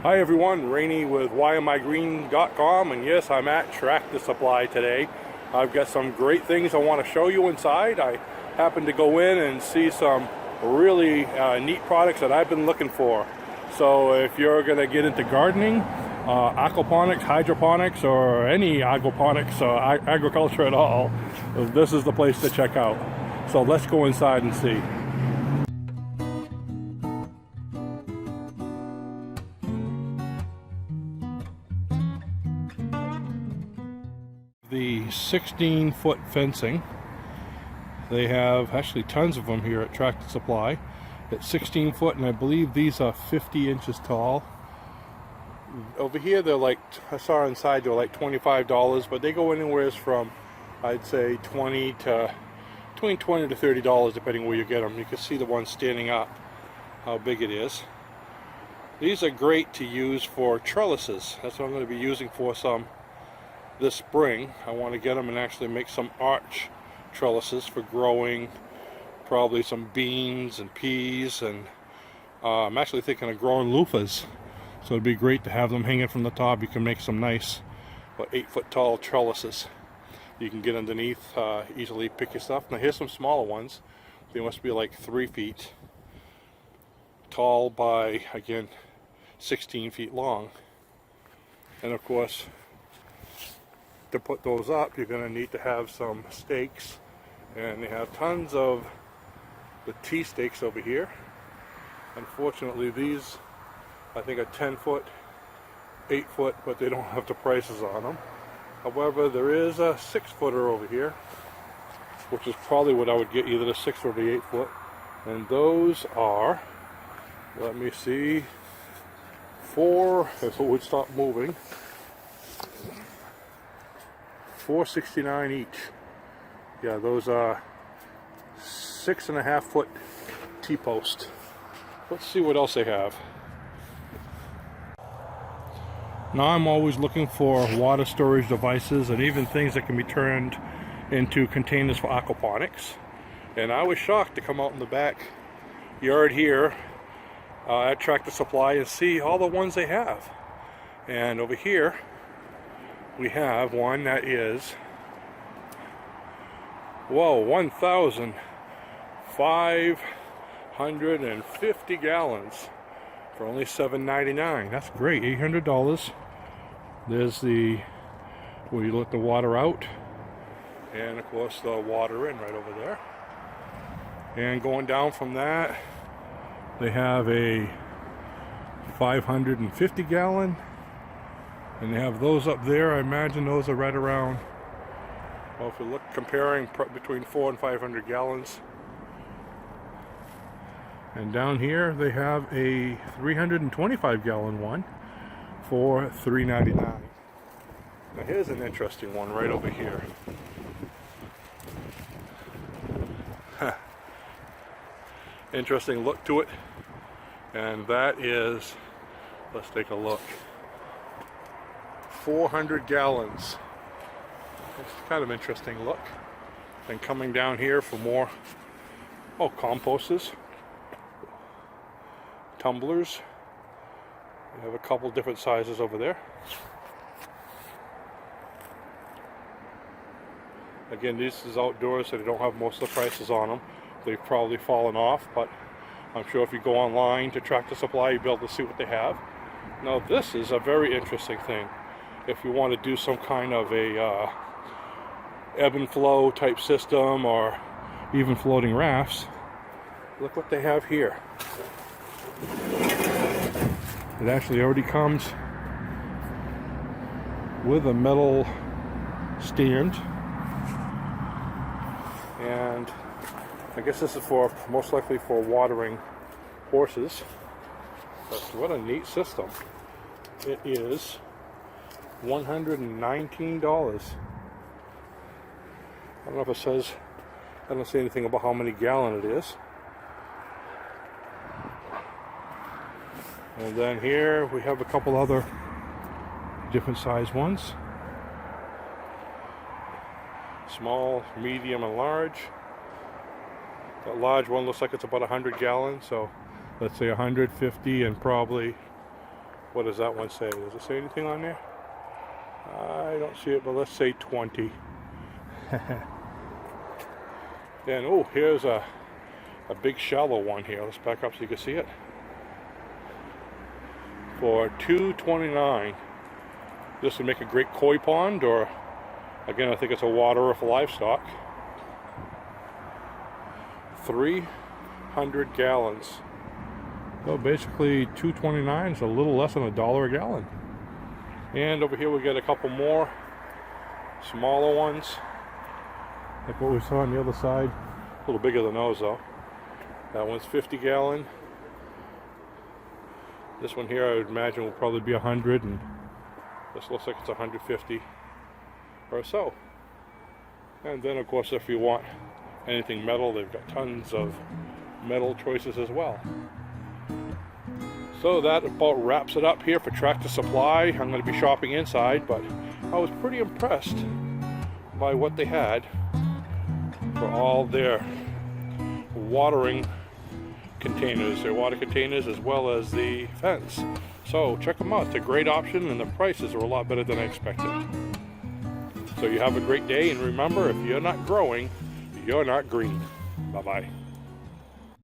Hi everyone, Rene with whyamigreen.com, and yes, I'm at Tractor Supply today. I've got some great things I want to show you inside. I happened to go in and see some really neat products that I've been looking for. So if you're going to get into gardening, aquaponics, hydroponics, or any aquaponics or agriculture at all, this is the place to check out. So let's go inside and see. The 16-foot fencing. They have actually tons of them here at Tractor Supply. It's 16 foot, and I believe these are 50 inches tall. Over here they're like, I saw inside they're like $25, but they go anywhere from, I'd say, between $20 to $30 depending where you get them. You can see the one standing up, how big it is. These are great to use for trellises. That's what I'm going to be using for some this spring. I want to get them and actually make some arch trellises for growing probably some beans and peas, and I'm actually thinking of growing loofahs, so it'd be great to have them hanging from the top. You can make some nice 8-foot tall trellises. You can get underneath, easily pick your stuff. Now here's some smaller ones. They must be like 3 feet tall by, again, 16 feet long. And of course, to put those up, you're going to need to have some stakes, and they have tons of the T stakes over here. Unfortunately, these I think are 10 foot, 8 foot, but they don't have the prices on them. However, there is a 6-footer over here, which is probably what I would get, either the 6 or the 8 foot, and those are, let me see, if it would stop moving, $4.69 each. Yeah, those are 6.5 foot T-post. Let's see what else they have. Now I'm always looking for water storage devices and even things that can be turned into containers for aquaponics. And I was shocked to come out in the back yard here at Tractor Supply and see all the ones they have. And over here we have one that is, whoa, 1,550 gallons for only $7.99. That's great. $800. There's the where you let the water out, and of course the water in right over there. And going down from that, they have a 550 gallon. And they have those up there. I imagine those are right around, well, if you look, comparing between 400 and 500 gallons. And down here they have a 325 gallon one for $3.99. Now here's an interesting one right over here. Interesting look to it. And that is, let's take a look, 400 gallons. It's kind of interesting look. And coming down here for more, composters, tumblers. We have a couple different sizes over there. Again, this is outdoors, so they don't have most of the prices on them. They've probably fallen off, but I'm sure if you go online to Tractor Supply, you'll be able to see what they have. Now this is a very interesting thing. If you want to do some kind of a ebb and flow type system, or even floating rafts, look what they have here. It actually already comes with a metal stand, and I guess this is for, most likely for watering horses. But what a neat system. It is $119. I don't know if it says, I don't see anything about how many gallon it is. And then here we have a couple other different size ones. Small, medium, and large. That large one looks like it's about 100 gallons, so let's say 150 and probably What does that one say? Does it say anything on there? I don't see it, but let's say 20. Then, oh, here's a big shallow one here. Let's back up so you can see it. For $2.29. This would make a great koi pond, or again, I think it's a waterer for livestock. 300 gallons. So basically $2.29 is a little less than $1 a gallon. And over here we get a couple more smaller ones, like what we saw on the other side. A little bigger than those though. That one's 50 gallon. This one here I would imagine will probably be 100, and this looks like it's 150 or so. And then of course if you want anything metal, they've got tons of metal choices as well. So that about wraps it up here for Tractor Supply. I'm going to be shopping inside, but I was pretty impressed by what they had for all their watering containers, their water containers, as well as the fence. So check them out. It's a great option, and the prices are a lot better than I expected. So you have a great day, and remember, if you're not growing, you're not green. Bye-bye.